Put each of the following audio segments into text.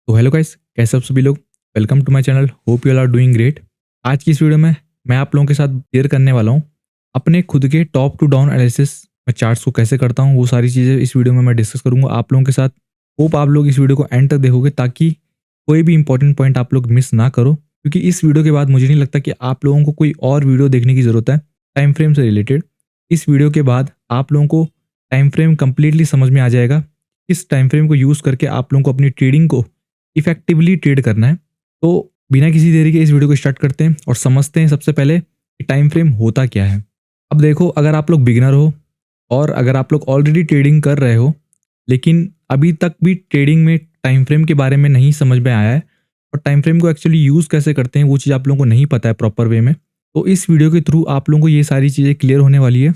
तो hello guys, कैसे आप सभी लोग। Welcome to my channel, hope you all are doing great. आज की इस वीडियो में मैं आप लोगों के साथ शेयर करने वाला हूँ अपने खुद के टॉप टू डाउन एनालिसिस। मैं चार्ट्स को कैसे करता हूँ वो सारी चीज़ें इस वीडियो में मैं डिस्कस करूँगा आप लोगों के साथ। होप आप लोग इस वीडियो को एंड तक देखोगे ताकि कोई भी इंपॉर्टेंट पॉइंट आप लोग मिस ना करो, क्योंकि इस वीडियो के बाद मुझे नहीं लगता कि आप लोगों को कोई और वीडियो देखने की ज़रूरत है टाइम फ्रेम से रिलेटेड। इस वीडियो के बाद आप लोगों को टाइम फ्रेम कंप्लीटली समझ में आ जाएगा। इस टाइम फ्रेम को यूज़ करके आप लोगों को अपनी ट्रेडिंग को इफेक्टिवली ट्रेड करना है। तो बिना किसी देरी के इस वीडियो को स्टार्ट करते हैं और समझते हैं सबसे पहले कि टाइम फ्रेम होता क्या है। अब देखो, अगर आप लोग बिगिनर हो और अगर आप लोग ऑलरेडी ट्रेडिंग कर रहे हो लेकिन अभी तक भी ट्रेडिंग में टाइम फ्रेम के बारे में नहीं समझ में आया है और टाइम फ्रेम को एक्चुअली यूज़ कैसे करते हैं वो चीज़ आप लोगों को नहीं पता है प्रॉपर वे में, तो इस वीडियो के थ्रू आप लोगों को ये सारी चीज़ें क्लियर होने वाली है।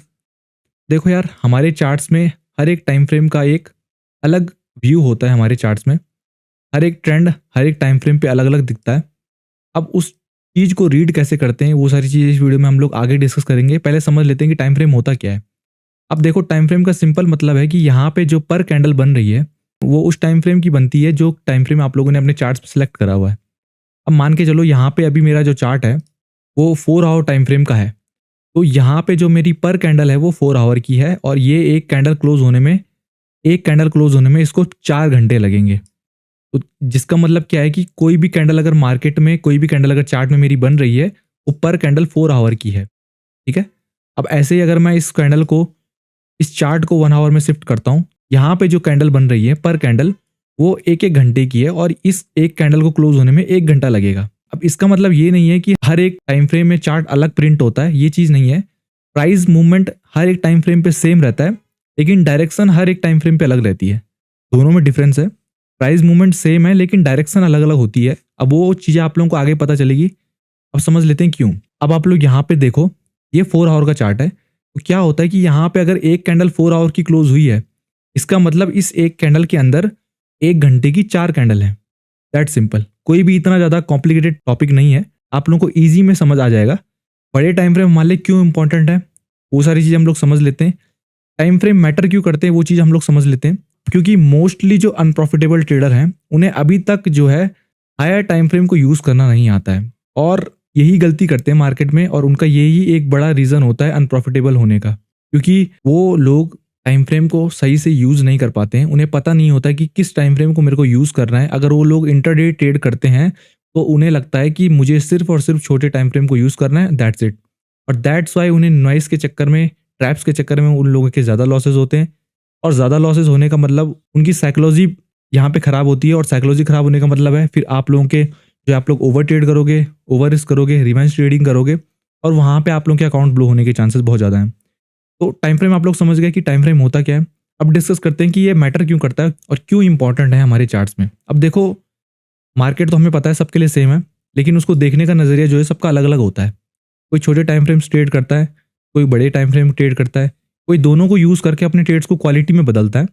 देखो यार, हमारे चार्ट्स में हर एक टाइम फ्रेम का एक अलग व्यू होता है। हमारे चार्ट्स में हर एक ट्रेंड हर एक टाइम फ्रेम पे अलग अलग दिखता है। अब उस चीज़ को रीड कैसे करते हैं वो सारी चीज़ें इस वीडियो में हम लोग आगे डिस्कस करेंगे। पहले समझ लेते हैं कि टाइम फ्रेम होता क्या है। अब देखो, टाइम फ्रेम का सिंपल मतलब है कि यहाँ पे जो पर कैंडल बन रही है वो उस टाइम फ्रेम की बनती है जो टाइम फ्रेम आप लोगों ने अपने चार्ट्स पे सिलेक्ट करा हुआ है। अब मान के चलो, यहाँ पे अभी मेरा जो चार्ट है वो 4 आवर टाइम फ्रेम का है, तो यहाँ पे जो मेरी पर कैंडल है वो 4 आवर की है और ये एक कैंडल क्लोज होने में इसको 4 घंटे लगेंगे। तो जिसका मतलब क्या है कि कोई भी कैंडल अगर मार्केट में, कोई भी कैंडल अगर चार्ट में मेरी बन रही है वो पर कैंडल 4 आवर की है। ठीक है। अब ऐसे ही अगर मैं इस कैंडल को, इस चार्ट को 1 आवर में शिफ्ट करता हूँ, यहाँ पे जो कैंडल बन रही है पर कैंडल वो 1-1 घंटे की है और इस एक कैंडल को क्लोज होने में 1 घंटा लगेगा। अब इसका मतलब ये नहीं है कि हर एक टाइम फ्रेम में चार्ट अलग प्रिंट होता है, ये चीज़ नहीं है। प्राइस मूवमेंट हर एक टाइम फ्रेम पे सेम रहता है लेकिन डायरेक्शन हर एक टाइम फ्रेम पे अलग रहती है। दोनों में डिफरेंस है। प्राइस मूवमेंट सेम है लेकिन डायरेक्शन अलग अलग होती है। अब वो चीज़ें आप लोगों को आगे पता चलेगी। अब समझ लेते हैं क्यों। अब आप लोग यहाँ पे देखो, ये 4 आवर का चार्ट है। तो क्या होता है कि यहाँ पे अगर एक कैंडल 4 आवर की क्लोज हुई है, इसका मतलब इस एक कैंडल के अंदर 1 घंटे की 4 कैंडल है। That simple. कोई भी इतना ज़्यादा कॉम्प्लिकेटेड टॉपिक नहीं है, आप लोगों को ईजी में समझ आ जाएगा। बड़े टाइम फ्रेम मान ले क्यों इंपॉर्टेंट है वो सारी चीज़ें हम लोग समझ लेते हैं। टाइम फ्रेम मैटर क्यों करते हैं वो चीज़ हम लोग समझ लेते हैं। क्योंकि मोस्टली जो अनप्रॉफिटेबल ट्रेडर हैं उन्हें अभी तक जो है हायर टाइम फ्रेम को यूज़ करना नहीं आता है और यही गलती करते हैं मार्केट में और उनका यही एक बड़ा रीज़न होता है अनप्रॉफिटेबल होने का, क्योंकि वो लोग टाइम फ्रेम को सही से यूज़ नहीं कर पाते हैं। उन्हें पता नहीं होता कि किस टाइम फ्रेम को मेरे को यूज़ करना है। अगर वो लोग इंटरडे ट्रेड करते हैं तो उन्हें लगता है कि मुझे सिर्फ और सिर्फ छोटे टाइम फ्रेम को यूज़ करना है, दैट्स इट। और दैट्स वाई उन्हें नॉइस के चक्कर में, ट्रैप्स के चक्कर में उन लोगों के ज़्यादा लॉसेज होते हैं। और ज़्यादा लॉसेज होने का मतलब उनकी साइकोलॉजी यहाँ पे ख़राब होती है और साइकोलॉजी ख़राब होने का मतलब है फिर आप लोगों के, जो आप लोग ओवर ट्रेड करोगे, ओवर रिस्क करोगे, रिवेंज ट्रेडिंग करोगे और वहाँ पे आप लोगों के अकाउंट ब्लो होने के चांसेस बहुत ज़्यादा हैं। तो टाइम फ्रेम आप लोग समझ गए कि टाइम फ्रेम होता क्या है। अब डिस्कस करते हैं कि ये मैटर क्यों करता है और क्यों इंपॉर्टेंट है हमारे चार्ट्स में। अब देखो, मार्केट तो हमें पता है सबके लिए सेम है लेकिन उसको देखने का नज़रिया जो है सबका अलग अलग होता है। कोई छोटे टाइम फ्रेम ट्रेड करता है, कोई बड़े टाइम फ्रेम ट्रेड करता है, कोई दोनों को यूज़ करके अपने ट्रेड्स को क्वालिटी में बदलता है।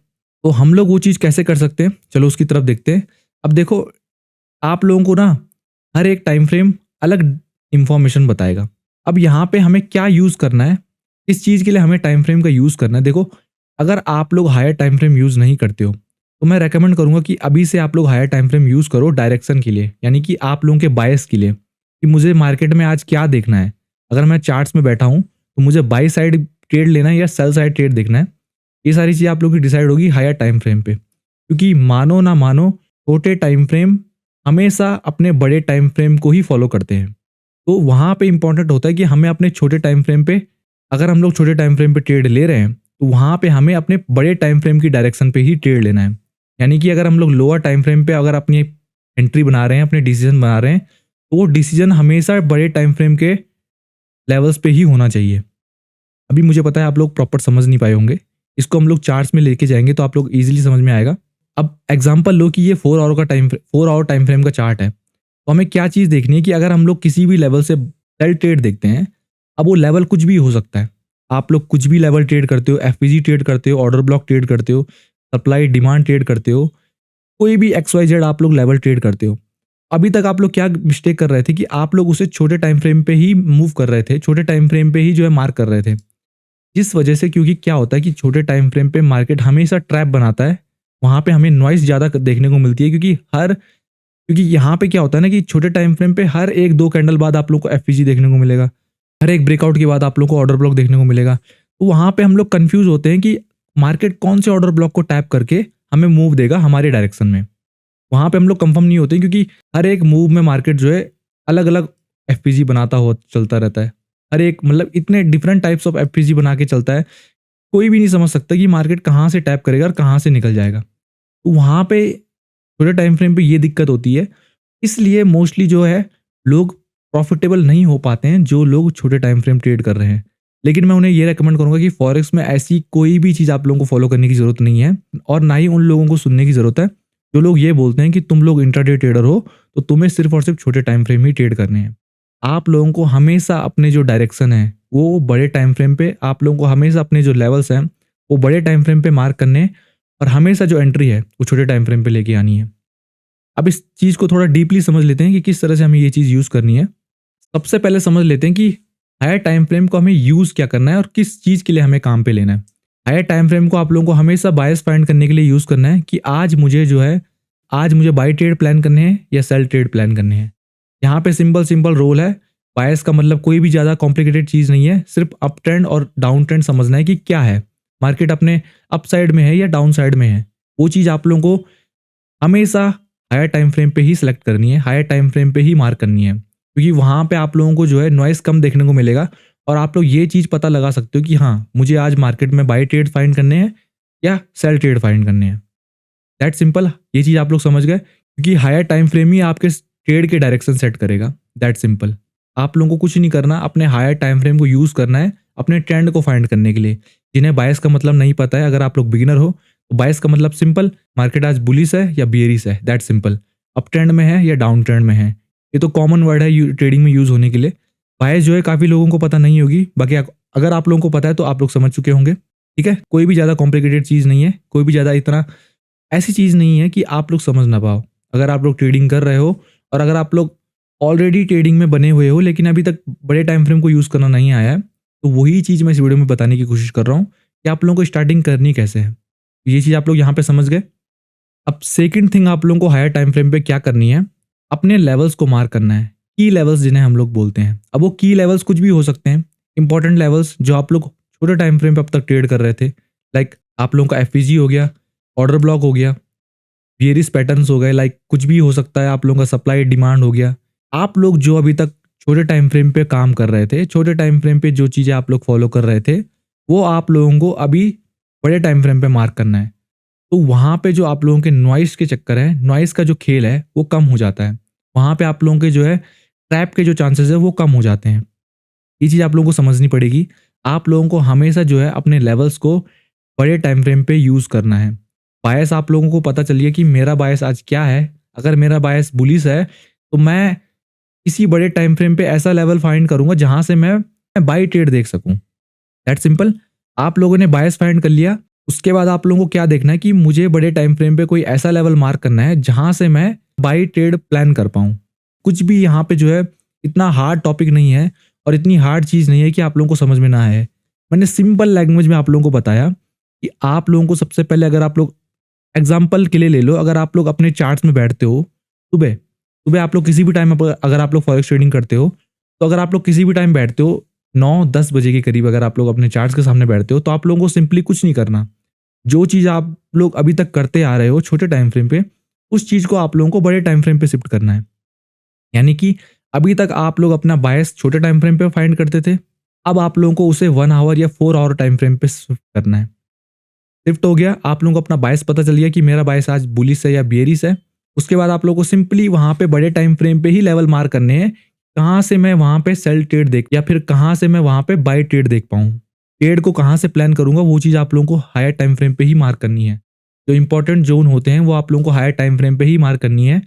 तो हम लोग वो चीज़ कैसे कर सकते हैं, चलो उसकी तरफ देखते हैं। अब देखो, आप लोगों को ना हर एक टाइम फ्रेम अलग इंफॉर्मेशन बताएगा। अब यहाँ पे हमें क्या यूज़ करना है, इस चीज़ के लिए हमें टाइम फ्रेम का यूज़ करना है। देखो, अगर आप लोग हायर टाइम फ्रेम यूज़ नहीं करते हो तो मैं रेकमेंड करूँगा कि अभी से आप लोग हायर टाइम फ्रेम यूज़ करो डायरेक्शन के लिए, यानी कि आप लोगों के बायस के लिए कि मुझे मार्केट में आज क्या देखना है। अगर मैं चार्ट्स में बैठा हूँ तो मुझे बाई साइड ट्रेड लेना है या सेल साइड ट्रेड देखना है। ये सारी चीज़ें आप लोग की डिसाइड होगी हायर टाइम फ्रेम पे, क्योंकि मानो ना मानो छोटे टाइम फ्रेम हमेशा अपने बड़े टाइम फ्रेम को ही फॉलो करते हैं। तो वहाँ पे इंपॉर्टेंट होता है कि हमें अपने छोटे टाइम फ्रेम पे, अगर हम लोग छोटे टाइम फ्रेम पे ट्रेड ले रहे हैं तो वहाँ पे हमें अपने बड़े टाइम फ्रेम की डायरेक्शन पे ही ट्रेड लेना है। यानी कि अगर हम लोग लोअर टाइम फ्रेम पे अगर अपनी एंट्री बना रहे हैं, अपने डिसीजन बना रहे हैं, तो वो डिसीजन हमेशा बड़े टाइम फ्रेम के लेवल्स पे ही होना चाहिए। अभी मुझे पता है आप लोग प्रॉपर समझ नहीं पाए होंगे, इसको हम लोग चार्ट्स में लेके जाएंगे तो आप लोग इजीली समझ में आएगा। अब एग्जांपल लो कि ये 4 आवर टाइम फ्रेम का चार्ट है, तो हमें क्या चीज़ देखनी है कि अगर हम लोग किसी भी लेवल से सेल ट्रेड देखते हैं, अब वो लेवल कुछ भी हो सकता है। आप लोग कुछ भी लेवल ट्रेड करते हो, एफपीजी ट्रेड करते हो, ऑर्डर ब्लॉक ट्रेड करते हो, सप्लाई डिमांड ट्रेड करते हो, कोई भी XYZ आप लोग लेवल ट्रेड करते हो। अभी तक आप लोग क्या मिस्टेक कर रहे थे कि आप लोग उसे छोटे टाइम फ्रेम पे ही मूव कर रहे थे, छोटे टाइम फ्रेम पे ही जो है मार्क कर रहे थे। जिस वजह से, क्योंकि क्या होता है कि छोटे टाइम फ्रेम पे मार्केट हमेशा ट्रैप बनाता है, वहाँ पे हमें नॉइस ज़्यादा देखने को मिलती है क्योंकि हर क्योंकि यहाँ पे क्या होता है ना कि छोटे टाइम फ्रेम पे हर एक 2 कैंडल बाद आप लोग को एफवीजी देखने को मिलेगा, हर एक ब्रेकआउट के बाद आप लोग को ऑर्डर ब्लॉक देखने को मिलेगा। तो वहाँ पे हम लोग कंफ्यूज होते हैं कि मार्केट कौन से ऑर्डर ब्लॉक को टैप करके हमें मूव देगा हमारे डायरेक्शन में। वहाँ पे हम लोग कंफर्म नहीं होते, क्योंकि हर एक मूव में मार्केट जो है अलग अलग एफपीजी बनाता हुआ चलता रहता है। हर एक मतलब इतने डिफरेंट टाइप्स ऑफ एफपीजी बना के चलता है, कोई भी नहीं समझ सकता कि मार्केट कहाँ से टैप करेगा और कहाँ से निकल जाएगा। तो वहाँ पे छोटे टाइम फ्रेम पे ये दिक्कत होती है, इसलिए मोस्टली जो है लोग प्रॉफिटेबल नहीं हो पाते हैं जो लोग छोटे टाइम फ्रेम ट्रेड कर रहे हैं। लेकिन मैं उन्हें ये रेकमेंड करूंगा कि फॉरेक्स में ऐसी कोई भी चीज़ आप लोगों को फॉलो करने की ज़रूरत नहीं है, और ना ही उन लोगों को सुनने की ज़रूरत है जो लोग ये बोलते हैं कि तुम लोग इंट्राडे ट्रेडर हो तो तुम्हें सिर्फ और सिर्फ छोटे टाइम फ्रेम ही ट्रेड करने हैं। आप लोगों को हमेशा अपने जो डायरेक्शन है वो बड़े टाइम फ्रेम पे, आप लोगों को हमेशा अपने जो लेवल्स हैं वो बड़े टाइम फ्रेम पे मार्क करने हैं, और हमेशा जो एंट्री है वो छोटे टाइम फ्रेम पे लेके आनी है। अब इस चीज़ को थोड़ा डीपली समझ लेते हैं कि किस तरह से हमें ये चीज़ यूज़ करनी है। सबसे पहले समझ लेते हैं कि हायर टाइम फ्रेम को हमें यूज़ क्या करना है और किस चीज़ के लिए हमें काम पे लेना है। हायर टाइम फ्रेम को आप लोगों को हमेशा बायस फाइंड करने के लिए यूज़ करना है कि आज मुझे बाई ट्रेड प्लान करने हैं या सेल ट्रेड प्लान करने हैं। यहाँ पे सिंपल रोल है। बायस का मतलब कोई भी ज़्यादा कॉम्प्लिकेटेड चीज़ नहीं है, सिर्फ अप ट्रेंड और डाउन ट्रेंड समझना है कि क्या है, मार्केट अपने अप साइड में है या डाउन साइड में है। वो चीज़ आप लोगों को हमेशा हायर टाइम फ्रेम पे ही सिलेक्ट करनी है, हायर टाइम फ्रेम पे ही मार्क करनी है, क्योंकि वहाँ पे आप लोगों को जो है नॉइस कम देखने को मिलेगा, और आप लोग ये चीज़ पता लगा सकते हो कि हाँ मुझे आज मार्केट में बाई ट्रेड फाइंड करने हैं या सेल ट्रेड फाइंड करने हैं। दैट सिंपल, ये चीज़ आप लोग समझ गए, क्योंकि हायर टाइम फ्रेम ही आपके ट्रेड के डायरेक्शन सेट करेगा। दैट सिंपल, आप लोगों को कुछ नहीं करना, अपने हायर टाइम फ्रेम को यूज़ करना है अपने ट्रेंड को फाइंड करने के लिए। जिन्हें बायस का मतलब नहीं पता है, अगर आप लोग बिगिनर हो तो बायस का मतलब सिंपल, मार्केट आज बुलिश है या बियरिश है, दैट सिंपल, अप ट्रेंड में है या डाउन ट्रेंड में है। ये तो कॉमन वर्ड है ट्रेडिंग में यूज़ होने के लिए। बायस जो है काफ़ी लोगों को पता नहीं होगी, बाकी अगर आप लोगों को पता है तो आप लोग समझ चुके होंगे। ठीक है, कोई भी ज़्यादा कॉम्प्लिकेटेड चीज़ नहीं है, कोई भी ज़्यादा इतना ऐसी चीज़ नहीं है कि आप लोग समझ ना पाओ। अगर आप लोग ट्रेडिंग कर रहे हो और अगर आप लोग ऑलरेडी ट्रेडिंग में बने हुए हो लेकिन अभी तक बड़े टाइम फ्रेम को यूज़ करना नहीं आया है, तो वही चीज़ मैं इस वीडियो में बताने की कोशिश कर रहा हूँ कि आप लोगों को स्टार्टिंग करनी कैसे है। ये चीज़ आप लोग यहाँ पे समझ गए। अब सेकंड थिंग आप लोगों को हायर टाइम फ्रेम पे क्या करनी है, अपने लेवल्स को मार्क करना है, की लेवल्स जिन्हें हम लोग बोलते हैं। अब वो की लेवल्स कुछ भी हो सकते हैं, इंपॉर्टेंट लेवल्स जो आप लोग छोटे टाइम फ्रेम पे अब तक ट्रेड कर रहे थे, लाइक आप लोगों का एफवीजी हो गया, ऑर्डर ब्लॉक हो गया, बियरिश पैटर्न्स हो गए, लाइक कुछ भी हो सकता है, आप लोगों का सप्लाई डिमांड हो गया। आप लोग जो अभी तक छोटे टाइम फ्रेम पे काम कर रहे थे, छोटे टाइम फ्रेम पे जो चीज़ें आप लोग फॉलो कर रहे थे, वो आप लोगों को अभी बड़े टाइम फ्रेम पे मार्क करना है। तो वहाँ पे जो आप लोगों के नॉइस के चक्कर है, नॉइस का जो खेल है वो कम हो जाता है। वहाँ पे आप लोगों के जो है ट्रैप के जो चांसेस है वो कम हो जाते हैं। ये चीज़ आप लोगों को समझनी पड़ेगी। आप लोगों को हमेशा जो है अपने लेवल्स को बड़े टाइम फ्रेम पे यूज़ करना है। बायस आप लोगों को पता चलिए कि मेरा बायस आज क्या है। अगर मेरा बायस बुलिश है तो मैं किसी बड़े टाइम फ्रेम पे ऐसा लेवल फाइंड करूंगा जहां से मैं बाई ट्रेड देख सकूं। दैट सिंपल, आप लोगों ने बायस फाइंड कर लिया, उसके बाद आप लोगों को क्या देखना है कि मुझे बड़े टाइम फ्रेम पे कोई ऐसा लेवल मार्क करना है जहां से मैं बाई ट्रेड प्लान कर पाऊं। कुछ भी यहाँ पे जो है इतना हार्ड टॉपिक नहीं है और इतनी हार्ड चीज़ नहीं है कि आप लोगों को समझ में ना आए। मैंने सिंपल लैंग्वेज में आप लोगों को बताया कि आप लोगों को सबसे पहले, अगर आप लोग एग्जाम्पल के लिए ले लो, अगर आप लोग अपने चार्ट्स में बैठते हो सुबह सुबह, आप लोग किसी भी टाइम अगर आप लोग फॉरेक्स ट्रेडिंग करते हो, तो अगर आप लोग किसी भी टाइम बैठते हो 9-10 बजे के करीब, अगर आप लोग अपने चार्ट्स के सामने बैठते हो, तो आप लोगों को सिंपली कुछ नहीं करना। जो चीज़ आप लोग अभी तक करते आ रहे हो छोटे टाइम फ्रेम पे, उस चीज़ को आप लोगों को बड़े टाइम फ्रेम पे शिफ्ट करना है। यानी कि अभी तक आप लोग अपना बायस छोटे टाइम फ्रेम पे फाइंड करते थे, अब आप लोगों को उसे 1 आवर या 4 आवर टाइम फ्रेम पे शिफ्ट करना है। शिफ्ट हो गया, आप लोगों को अपना बायस पता चल गया कि मेरा बायस आज बुलिश है या बियरिश है। उसके बाद आप लोगों को सिंपली वहां पे बड़े टाइम फ्रेम पे ही लेवल मार्क करने हैं, कहां से मैं वहां पे सेल ट्रेड देख या फिर कहां से मैं वहां पे बाय ट्रेड देख पाऊं। ट्रेड को कहां से प्लान करूंगा वो चीज आप लोगों को हायर टाइम फ्रेम पे ही मार्क करनी है। जो इंपॉर्टेंट जोन होते हैं वो आप लोगों को हायर टाइम फ्रेम पे ही मार्क करनी है।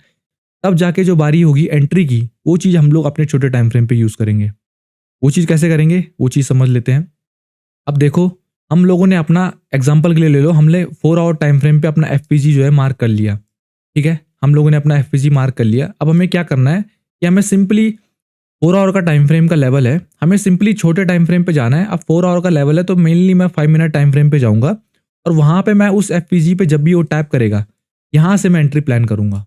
तब जाके जो बारी होगी एंट्री की, वो चीज हम लोग अपने छोटे टाइम फ्रेम पे यूज करेंगे। वो चीज कैसे करेंगे वो चीज समझ लेते हैं। अब देखो, हम लोगों ने अपना एग्जाम्पल के लिए ले लो, हमने 4 आवर टाइम फ्रेम पे अपना एफपीजी जो है मार्क कर लिया। ठीक है, हम लोगों ने अपना एफपीजी मार्क कर लिया। अब हमें क्या करना है कि हमें सिंपली 4 आवर का टाइम फ्रेम का लेवल है, हमें सिंपली छोटे टाइम फ्रेम पे जाना है। अब 4 आवर का लेवल है तो मेनली मैं 5 मिनट टाइम फ्रेम पे जाऊंगा और वहां पे मैं उस एफपीजी पे जब भी वो टैप करेगा, यहां से मैं एंट्री प्लान करूंगा।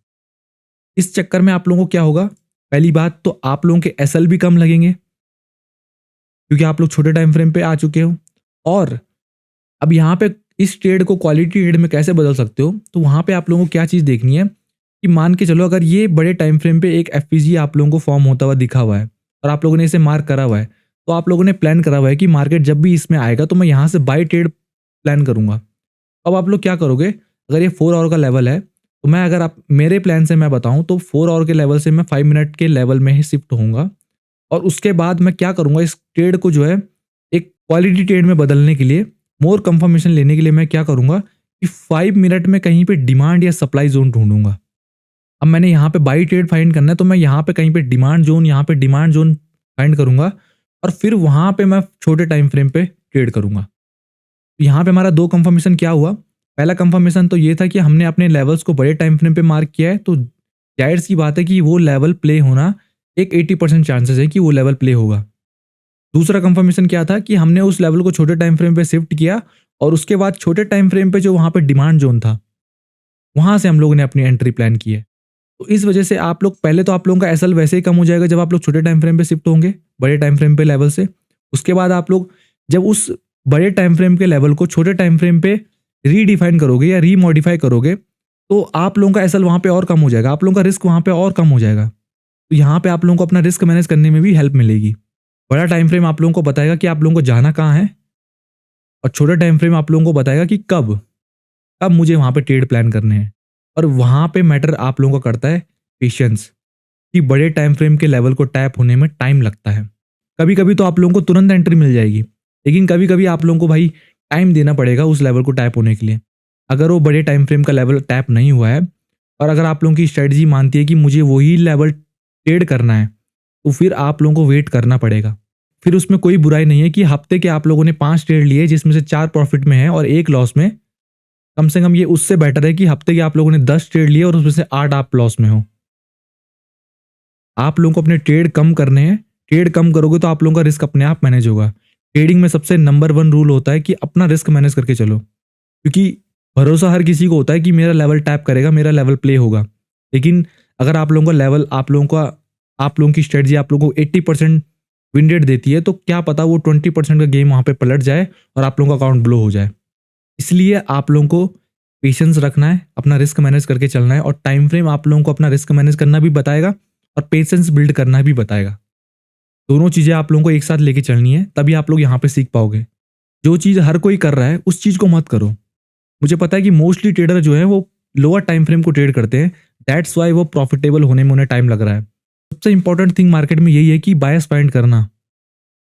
इस चक्कर में आप लोगों को क्या होगा, पहली बात तो आप लोगों के एसएल भी कम लगेंगे क्योंकि आप लोग छोटे टाइम फ्रेम पे आ चुके हो। और अब यहाँ पे इस ट्रेड को क्वालिटी ट्रेड में कैसे बदल सकते हो, तो वहाँ पे आप लोगों को क्या चीज़ देखनी है कि मान के चलो अगर ये बड़े टाइम फ्रेम पे एक एफपीजी आप लोगों को फॉर्म होता हुआ दिखा हुआ है और आप लोगों ने इसे मार्क करा हुआ है, तो आप लोगों ने प्लान करा हुआ है कि मार्केट जब भी इसमें आएगा तो मैं यहाँ से बाई ट्रेड प्लान करूँगा। अब आप लोग क्या करोगे, अगर ये 4 आवर का लेवल है तो मैं अगर आप मेरे प्लान से मैं बताऊँ तो 4 आवर के लेवल से मैं 5 मिनट के लेवल में ही शिफ्ट होऊंगा और उसके बाद मैं क्या करूँगा, इस ट्रेड को जो है एक क्वालिटी ट्रेड में बदलने के लिए, मोर कंफर्मेशन लेने के लिए मैं क्या करूँगा कि 5 मिनट में कहीं पे डिमांड या सप्लाई जोन ढूंढूंगा। अब मैंने यहाँ पे बाई ट्रेड फाइंड करना है तो मैं यहाँ पे कहीं पे डिमांड जोन, यहाँ पे डिमांड जोन फाइंड करूंगा और फिर वहाँ पे मैं छोटे टाइम फ्रेम पे ट्रेड करूंगा। यहाँ पे हमारा 2 कंफर्मेशन क्या हुआ, पहला कंफर्मेशन तो ये था कि हमने अपने लेवल्स को बड़े टाइम फ्रेम पे मार्क किया है तो जाहिर सी बात है कि वो लेवल प्ले होना एक 80% चांसेस है कि वो लेवल प्ले होगा। दूसरा कंफर्मेशन क्या था कि हमने उस लेवल को छोटे टाइम फ्रेम पे शिफ्ट किया और उसके बाद छोटे टाइम फ्रेम पे जो वहाँ पे डिमांड जोन था वहाँ से हम लोगों ने अपनी एंट्री प्लान की है। तो इस वजह से आप लोग पहले तो आप लोगों का एसएल वैसे ही कम हो जाएगा जब आप लोग छोटे टाइम फ्रेम पे शिफ्ट होंगे बड़े टाइम फ्रेम पे लेवल से। उसके बाद आप लोग जब उस बड़े टाइम फ्रेम के लेवल को छोटे टाइम फ्रेम पे रीडिफाइन करोगे या रीमॉडिफाई करोगे तो आप लोगों का एसएल वहाँ पे और कम हो जाएगा, आप लोगों का रिस्क वहाँ पे और कम हो जाएगा। तो यहाँ पे आप लोगों को अपना रिस्क मैनेज करने में भी हेल्प मिलेगी। बड़ा टाइम फ्रेम आप लोगों को बताएगा कि आप लोगों को जाना कहाँ है और छोटा टाइम फ्रेम आप लोगों को बताएगा कि कब कब मुझे वहाँ पे ट्रेड प्लान करने हैं। और वहाँ पे मैटर आप लोगों का करता है पेशेंस, कि बड़े टाइम फ्रेम के लेवल को टैप होने में टाइम लगता है। कभी कभी तो आप लोगों को तुरंत एंट्री मिल जाएगी, लेकिन कभी कभी आप लोगों को भाई टाइम देना पड़ेगा उस लेवल को टैप होने के लिए। अगर वो बड़े टाइम फ्रेम का लेवल टैप नहीं हुआ है और अगर आप लोगों की स्ट्रेटजी मानती है कि मुझे वही लेवल ट्रेड करना है तो फिर आप लोगों को वेट करना पड़ेगा। फिर उसमें कोई बुराई नहीं है कि हफ्ते के आप लोगों ने 5 ट्रेड लिए जिसमें से 4 प्रॉफिट में है और 1 लॉस में। कम से कम ये उससे बेटर है कि हफ्ते के आप लोगों ने 10 ट्रेड लिए और उसमें से 8 आप लॉस में हो। आप लोगों को अपने ट्रेड कम करने हैं, ट्रेड कम करोगे तो आप लोगों का रिस्क अपने आप मैनेज होगा। ट्रेडिंग में सबसे नंबर 1 रूल होता है कि अपना रिस्क मैनेज करके चलो, क्योंकि भरोसा हर किसी को होता है कि मेरा लेवल टैप करेगा, मेरा लेवल प्ले होगा। लेकिन अगर आप लोगों का लेवल आप लोगों की स्ट्रेटजी आप लोगों को 80% विन रेट देती है तो क्या पता वो 20% का गेम वहां पे पलट जाए और आप लोगों का अकाउंट ब्लो हो जाए। इसलिए आप लोगों को पेशेंस रखना है, अपना रिस्क मैनेज करके चलना है और टाइम फ्रेम आप लोगों को अपना रिस्क मैनेज करना भी बताएगा और पेशेंस बिल्ड करना भी बताएगा। दोनों चीजें आप लोगों को एक साथ लेके चलनी है, तभी आप लोग यहाँ पे सीख पाओगे। जो चीज हर कोई कर रहा है उस चीज को मत करो। मुझे पता है कि मोस्टली ट्रेडर जो है वो लोअर टाइम फ्रेम को ट्रेड करते हैं, दैट्स वाई वो प्रॉफिटेबल होने में उन्हें टाइम लग रहा है। सबसे इंपॉर्टेंट थिंग मार्केट में यही है कि बायस फाइंड करना।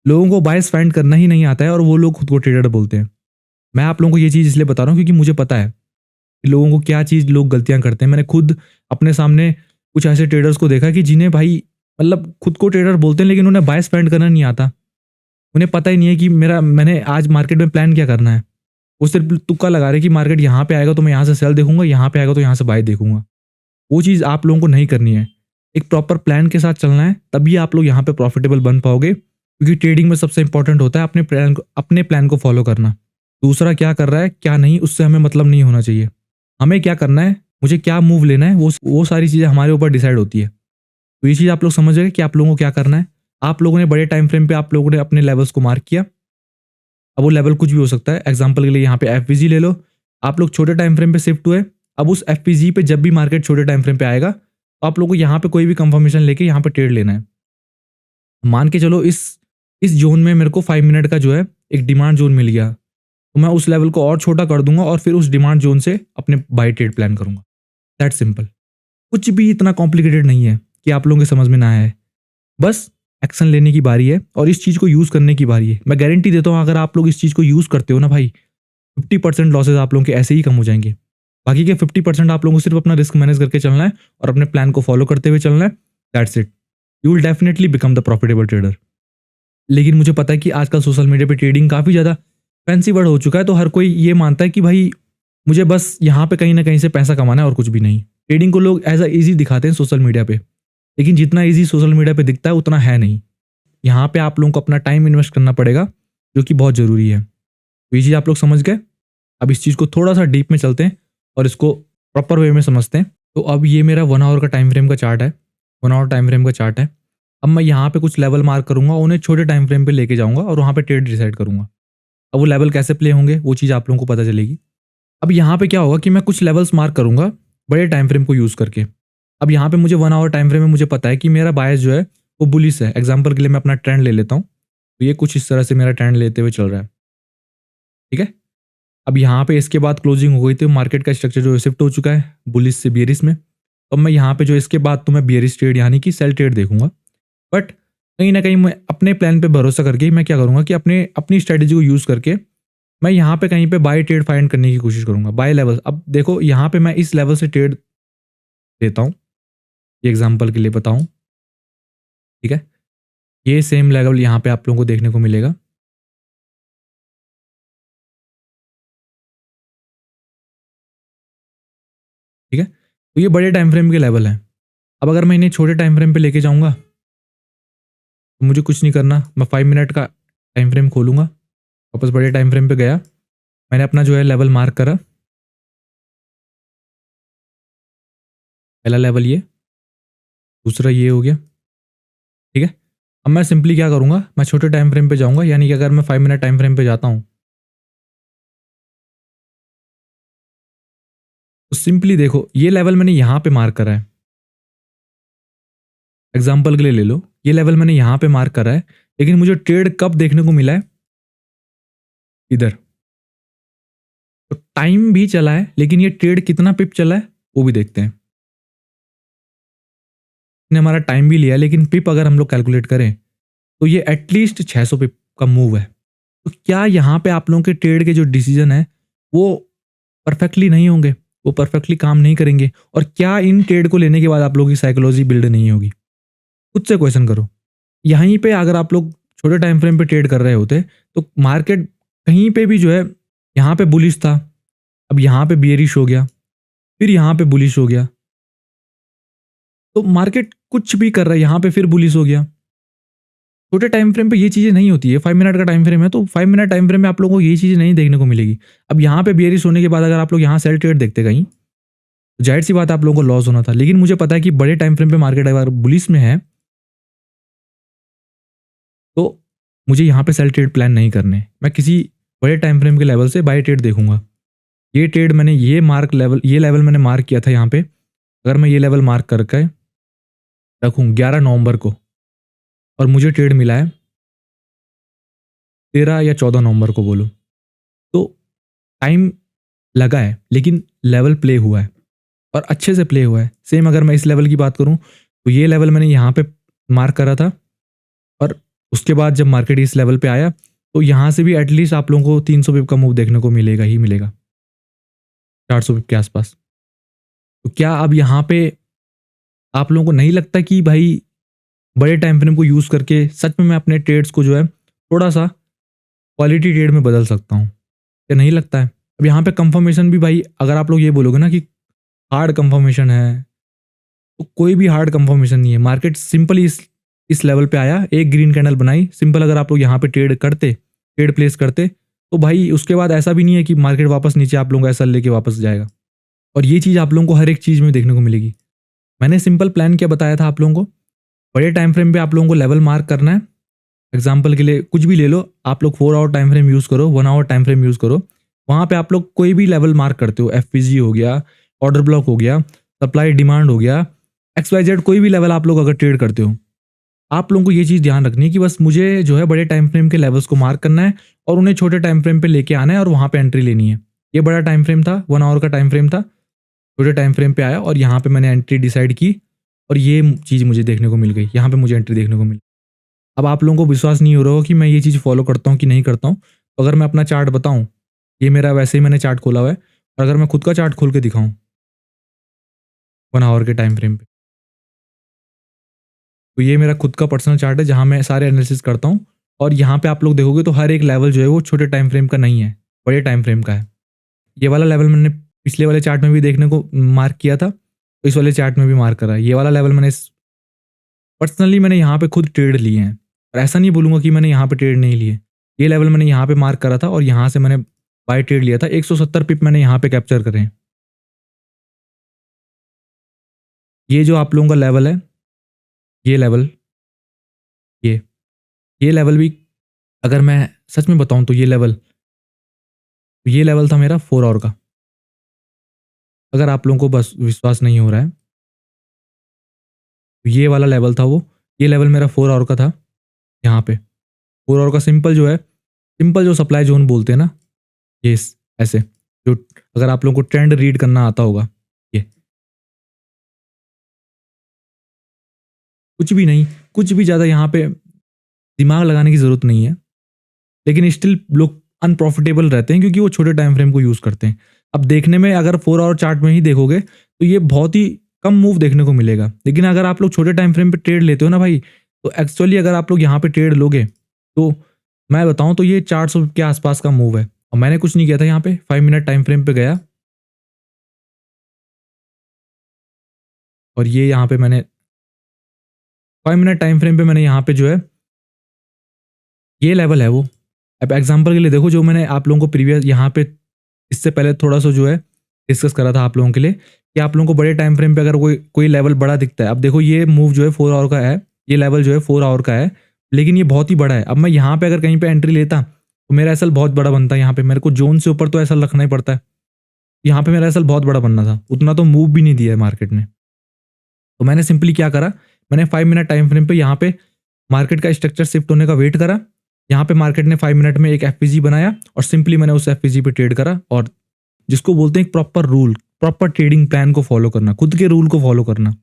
लोगों को बायस फाइंड करना ही नहीं आता है और वो लोग खुद को ट्रेडर बोलते हैं। मैं आप लोगों को ये चीज़ इसलिए बता रहा हूँ क्योंकि मुझे पता है कि लोगों को क्या चीज़ लोग गलतियां करते हैं। मैंने खुद अपने सामने कुछ ऐसे ट्रेडर्स को देखा कि जिन्हें भाई मतलब खुद को ट्रेडर बोलते हैं लेकिन उन्हें बायस फाइंड करना नहीं आता। उन्हें पता ही नहीं है कि मैंने आज मार्केट में प्लान क्या करना है। वो सिर्फ तुक्का लगा रहे कि मार्केट यहाँ पे आएगा तो मैं यहाँ से सेल देखूंगा, यहाँ पे आएगा तो यहाँ से बाय देखूंगा। वो चीज़ आप लोगों को नहीं करनी है। एक प्रॉपर प्लान के साथ चलना है, तभी आप लोग यहाँ पे प्रॉफिटेबल बन पाओगे। क्योंकि ट्रेडिंग में सबसे इंपॉर्टेंट होता है अपने प्लान को फॉलो करना। दूसरा क्या कर रहा है क्या नहीं उससे हमें मतलब नहीं होना चाहिए। हमें क्या करना है, मुझे क्या मूव लेना है, वो सारी चीज़ें हमारे ऊपर डिसाइड होती है। तो ये चीज़ आप लोग समझ गए कि आप लोगों को क्या करना है। आप लोगों ने बड़े टाइम फ्रेम पे आप लोगों ने अपने लेवल्स को मार्क किया। अब वो लेवल कुछ भी हो सकता है। एग्जाम्पल के लिए यहाँ पे एफपीजी ले लो। आप लोग छोटे टाइम फ्रेम पे शिफ्ट हुए। अब उस एफपीजी पे जब भी मार्केट छोटे टाइम फ्रेम पे आएगा तो आप लोगों को यहाँ पे कोई भी कंफर्मेशन लेके यहाँ पे ट्रेड लेना है। मान के चलो इस जोन में मेरे को 5 मिनट का जो है एक डिमांड जोन मिल गया तो मैं उस लेवल को और छोटा कर दूंगा और फिर उस डिमांड जोन से अपने बाय ट्रेड प्लान करूंगा। That simple. कुछ भी इतना कॉम्प्लिकेटेड नहीं है कि आप लोगों के समझ में ना आए। बस एक्शन लेने की बारी है और इस चीज़ को यूज़ करने की बारी है। मैं गारंटी देता हूँ अगर आप लोग इस चीज़ को यूज़ करते हो ना भाई, 50% लॉसेज आप लोगों के ऐसे ही कम हो जाएंगे। बाकी के 50% आप लोगों को सिर्फ अपना रिस्क मैनेज करके चलना है और अपने प्लान को फॉलो करते हुए चलना है। That's it. You will definitely become the profitable trader. लेकिन मुझे पता है कि आजकल सोशल मीडिया पे ट्रेडिंग काफ़ी ज़्यादा फैंसी वर्ड हो चुका है, तो हर कोई ये मानता है कि भाई मुझे बस यहाँ पे कहीं ना कहीं से पैसा कमाना है और कुछ भी नहीं। ट्रेडिंग को लोग एज अ ईजी दिखाते हैं सोशल मीडिया पे, लेकिन जितना ईजी सोशल मीडिया पे दिखता है उतना है नहीं। यहाँ पे आप लोगों को अपना टाइम इन्वेस्ट करना पड़ेगा जो कि बहुत ज़रूरी है। तो ये चीज़ आप लोग समझ गए। अब इस चीज़ को थोड़ा सा डीप में चलते हैं और इसको प्रॉपर वे में समझते हैं। तो अब ये मेरा 1 आवर का टाइम फ्रेम का चार्ट है, 1 आवर टाइम फ्रेम का चार्ट है। अब मैं यहाँ पे कुछ लेवल मार्क करूँगा, उन्हें छोटे टाइम फ्रेम पे लेके जाऊँगा और वहाँ पे ट्रेड डिसाइड करूँगा। अब वो लेवल कैसे प्ले होंगे वो चीज़ आप लोगों को पता चलेगी। अब यहाँ पे क्या होगा कि मैं कुछ लेवल्स मार्क करूँगा बड़े टाइम फ्रेम को यूज़ करके। अब यहाँ पे मुझे 1 आवर टाइम फ्रेम में मुझे पता है कि मेरा बायस जो है वो बुलिश है। एग्जांपल के लिए मैं अपना ट्रेंड ले लेता हूँ। तो ये कुछ इस तरह से मेरा ट्रेंड लेते हुए चल रहा है, ठीक है। अब यहाँ पे इसके बाद क्लोजिंग हो गई थी, मार्केट का स्ट्रक्चर जो है शिफ्ट हो चुका है बुलिश से बियरिश में। अब मैं यहाँ पे जो इसके बाद तो मैं बियरिश ट्रेड यानी कि सेल ट्रेड देखूंगा। बट कहीं ना कहीं मैं अपने प्लान पे भरोसा करके मैं क्या करूँगा कि अपनी स्ट्रेटेजी को यूज़ करके मैं यहाँ पे कहीं पे बाय ट्रेड फाइंड करने की कोशिश करूँगा, बाय लेवल। अब देखो यहाँ पे मैं इस लेवल से ट्रेड देता हूँ, ये एग्जांपल के लिए बताऊँ, ठीक है। ये सेम लेवल यहाँ पे आप लोगों को देखने को मिलेगा। ठीक है, तो ये बड़े टाइम फ्रेम के लेवल हैं। अब अगर मैं इन्हें छोटे टाइम फ्रेम पे लेके जाऊँगा तो मुझे कुछ नहीं करना, मैं 5 मिनट का टाइम फ्रेम खोलूँगा, वापस बड़े टाइम फ्रेम पे गया, मैंने अपना जो है लेवल मार्क करा, पहला लेवल ये, दूसरा ये हो गया, ठीक है। अब मैं सिंपली क्या करूँगा, मैं छोटे टाइम फ्रेम पे जाऊँगा, यानी कि अगर मैं 5 मिनट टाइम फ्रेम पे जाता हूँ तो सिंपली देखो ये लेवल मैंने यहाँ पे मार्क करा है। एग्जाम्पल के लिए ले लो, ये लेवल मैंने यहाँ पे मार्क करा है, लेकिन मुझे ट्रेड कब देखने को मिला है, इधर। तो टाइम भी चला है, लेकिन ये ट्रेड कितना पिप चला है वो भी देखते हैं। ने हमारा टाइम भी लिया, लेकिन पिप अगर हम लोग कैलकुलेट करें तो ये एटलीस्ट 600 पिप का मूव है। तो क्या यहाँ पे आप लोगों के ट्रेड के जो डिसीजन है वो परफेक्टली नहीं होंगे, वो परफेक्टली काम नहीं करेंगे? और क्या इन ट्रेड को लेने के बाद आप लोगों की साइकोलॉजी बिल्ड नहीं होगी? खुद से क्वेश्चन करो। यहीं पे अगर आप लोग छोटे टाइम फ्रेम पे ट्रेड कर रहे होते तो मार्केट कहीं पे भी जो है, यहाँ पे बुलिश था, अब यहाँ पे बियरिश हो गया, फिर यहाँ पे बुलिश हो गया, तो मार्केट कुछ भी कर रहा है, यहाँ पे फिर बुलिश हो गया। छोटे टाइम फ्रेम पे ये चीज़ें नहीं होती है। 5 मिनट का टाइम फ्रेम है तो 5 मिनट टाइम फ्रेम में आप लोगों को ये चीज़ें नहीं देखने को मिलेगी। अब यहाँ पे बियरिश होने के बाद अगर आप लोग यहाँ सेल ट्रेड देखते कहीं, तो जाहिर सी बात है आप लोगों को लॉस होना था। लेकिन मुझे पता है कि बड़े टाइम फ्रेम पे मार्केट अगर बुलिश में है तो मुझे यहाँ पे सेल ट्रेड प्लान नहीं करने, मैं किसी बड़े टाइम फ्रेम के लेवल से बाय ट्रेड देखूंगा। ये ट्रेड मैंने ये लेवल मैंने मार्क किया था यहाँ पे, अगर मैं ये लेवल मार्क करके रखूँ 11 नवंबर को और मुझे ट्रेड मिला है 13 या 14 नवंबर को बोलो, तो टाइम लगा है लेकिन लेवल प्ले हुआ है और अच्छे से प्ले हुआ है। सेम अगर मैं इस लेवल की बात करूं तो ये लेवल मैंने यहाँ पे मार्क करा था और उसके बाद जब मार्केट इस लेवल पे आया तो यहाँ से भी एटलीस्ट आप लोगों को 300 पिप का मूव देखने को मिलेगा ही मिलेगा, 400 पिप के आसपास। तो क्या अब यहाँ पे आप लोगों को नहीं लगता कि भाई बड़े टाइम फ्रेम को यूज़ करके सच में मैं अपने ट्रेड्स को जो है थोड़ा सा क्वालिटी ट्रेड में बदल सकता हूँ? क्या नहीं लगता है? अब यहाँ पे कंफर्मेशन भी भाई, अगर आप लोग ये बोलोगे ना कि हार्ड कंफर्मेशन है, तो कोई भी हार्ड कंफर्मेशन नहीं है। मार्केट सिंपली इस लेवल पे आया, एक ग्रीन कैंडल बनाई, सिंपल अगर आप लोग यहाँ पे ट्रेड प्लेस करते तो भाई उसके बाद ऐसा भी नहीं है कि मार्केट वापस नीचे आप लोगों को ऐसा लेके वापस जाएगा। और ये चीज़ आप लोगों को हर एक चीज़ में देखने को मिलेगी। मैंने सिंपल प्लान क्या बताया था आप लोगों को, बड़े टाइम फ्रेम पे आप लोगों को लेवल मार्क करना है। एग्जाम्पल के लिए कुछ भी ले लो, आप लोग 4 आवर टाइम फ्रेम यूज़ करो, 1 आवर टाइम फ्रेम यूज़ करो, वहाँ पे आप लोग कोई भी लेवल मार्क करते हो, एफपीजी हो गया, ऑर्डर ब्लॉक हो गया, सप्लाई डिमांड हो गया, XYZ कोई भी लेवल आप लोग अगर ट्रेड करते हो, आप लोगों को ये चीज़ ध्यान रखनी है कि बस मुझे जो है बड़े टाइम फ्रेम के लेवल्स को मार्क करना है और उन्हें छोटे टाइम फ्रेम पे लेके आना है और वहाँ पे एंट्री लेनी है। ये बड़ा टाइम फ्रेम था, 1 आवर का टाइम फ्रेम था, छोटे टाइम फ्रेम पे आया और यहाँ पे मैंने एंट्री डिसाइड की और ये चीज़ मुझे देखने को मिल गई, यहाँ पे मुझे एंट्री देखने को मिली। अब आप लोगों को विश्वास नहीं हो रहा हो कि मैं ये चीज़ फॉलो करता हूँ कि नहीं करता हूँ, तो अगर मैं अपना चार्ट बताऊँ, ये मेरा वैसे ही मैंने चार्ट खोला हुआ है, और अगर मैं खुद का चार्ट खोल के दिखाऊँ 1 आवर के टाइम फ्रेम पे, तो ये मेरा खुद का पर्सनल चार्ट है जहाँ मैं सारे एनालिसिस करता हूँ। और यहाँ पे आप लोग देखोगे तो हर एक लेवल जो है वो छोटे टाइम फ्रेम का नहीं है, बड़े टाइम फ्रेम का है। ये वाला लेवल मैंने पिछले वाले चार्ट में भी देखने को मार्क किया था, तो इस वाले चार्ट में भी मार्क करा है। ये वाला लेवल पर्सनली मैंने यहाँ पे खुद ट्रेड लिए हैं, और ऐसा नहीं बोलूँगा कि मैंने यहाँ पे ट्रेड नहीं लिए। ये लेवल मैंने यहाँ पे मार्क करा था और यहाँ से मैंने बाय ट्रेड लिया था, 170 पिप मैंने यहाँ पे कैप्चर करे हैं। ये जो आप लोगों का लेवल है, ये लेवल, ये लेवल भी अगर मैं सच में बताऊं तो ये लेवल था मेरा 4 आवर का। अगर आप लोगों को बस विश्वास नहीं हो रहा है, तो ये वाला लेवल था वो, ये लेवल मेरा 4 आवर का था। यहाँ पे 4 आवर का सिंपल जो है, सिंपल जो सप्लाई जोन बोलते हैं ना, ये ऐसे जो, अगर आप लोगों को ट्रेंड रीड करना आता होगा, ये कुछ भी नहीं, कुछ भी ज़्यादा यहाँ पे दिमाग लगाने की ज़रूरत नहीं है, लेकिन स्टिल लोग अनप्रॉफिटेबल रहते हैं क्योंकि वो छोटे टाइम फ्रेम को यूज़ करते हैं। अब देखने में अगर 4 आवर चार्ट में ही देखोगे तो ये बहुत ही कम मूव देखने को मिलेगा, लेकिन अगर आप लोग छोटे टाइम फ्रेम पे ट्रेड लेते हो ना भाई, तो एक्चुअली अगर आप लोग यहाँ पे ट्रेड लोगे तो मैं बताऊं तो ये 400 के आसपास का मूव है। और मैंने कुछ नहीं किया था, यहाँ पे 5 मिनट टाइम फ्रेम पे गया और ये यहाँ पे मैंने 5 मिनट टाइम फ्रेम पे मैंने यहाँ पे जो है, ये लेवल है वो। अब एग्जांपल के लिए देखो, जो मैंने आप लोगों को प्रीवियस यहाँ पे इससे पहले थोड़ा सा जो है डिस्कस करा था आप लोगों के लिए कि आप लोगों को बड़े टाइम फ्रेम पे अगर कोई लेवल बड़ा दिखता है, अब देखो ये मूव जो है 4 आवर का है, ये लेवल जो है 4 आवर का है, लेकिन ये बहुत ही बड़ा है। अब मैं यहाँ पे अगर कहीं पे एंट्री लेता तो मेरा एसएल बहुत बड़ा बनता है। यहाँ पे मेरे को जोन से ऊपर तो एसएल रखना ही पड़ता है, यहाँ पे मेरा एसएल बहुत बड़ा बनना था, उतना तो मूव भी नहीं दिया है मार्केट ने। तो मैंने सिंपली क्या करा, मैंने 5 मिनट टाइम फ्रेम पे यहाँ पे मार्केट का स्ट्रक्चर शिफ्ट होने का वेट करा। यहाँ पे मार्केट ने 5 मिनट में एक एफपीजी बनाया और सिंपली मैंने उस एफपीजी पे ट्रेड करा। और जिसको बोलते हैं एक proper rule, proper trading plan को फॉलो करना, खुद के रूल को फॉलो करना।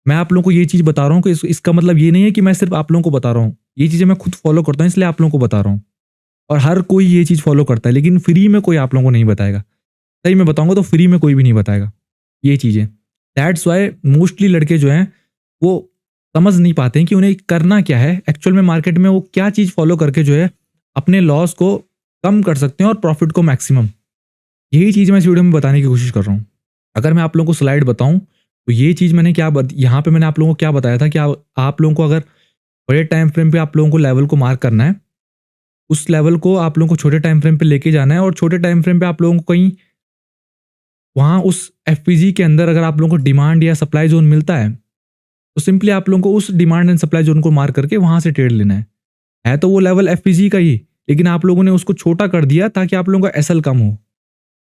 मैं आप लोगों को ये चीज़ बता रहा हूँ कि इसका मतलब ये नहीं है कि मैं सिर्फ आप लोगों को बता रहा हूँ, ये चीज़ें मैं खुद फॉलो करता हूँ इसलिए आप लोगों को बता रहा हूँ। और हर कोई ये चीज़ फॉलो करता है, लेकिन फ्री में कोई आप लोगों को नहीं बताएगा। सही में बताऊंगा तो फ्री में कोई भी नहीं बताएगा ये चीज़ें। दैट्स वाई मोस्टली लड़के जो हैं वो समझ नहीं पाते हैं कि उन्हें करना क्या है एक्चुअल में, मार्केट में वो क्या चीज़ फॉलो करके जो है अपने लॉस को कम कर सकते हैं और प्रॉफिट को मैक्सिमम। यही चीज़ मैं इस वीडियो में बताने की कोशिश कर रहा हूँ। अगर मैं आप लोगों को स्लाइड बताऊं तो ये चीज़ मैंने यहाँ पे मैंने आप लोगों को क्या बताया था कि आप लोगों को अगर बड़े टाइम फ्रेम पे आप लोगों को लेवल को मार्क करना है, उस लेवल को आप लोगों को छोटे टाइम फ्रेम पे लेके जाना है, और छोटे टाइम फ्रेम पे आप लोगों को कहीं वहाँ उस एफपीजी के अंदर अगर आप लोगों को डिमांड या सप्लाई जोन मिलता है तो सिंपली आप लोगों को उस डिमांड एंड सप्लाई जोन को मार्क करके वहाँ से ट्रेड लेना है तो वो लेवल एफपीजी का ही, लेकिन आप लोगों ने उसको छोटा कर दिया ताकि आप लोगों का एसएल कम हो।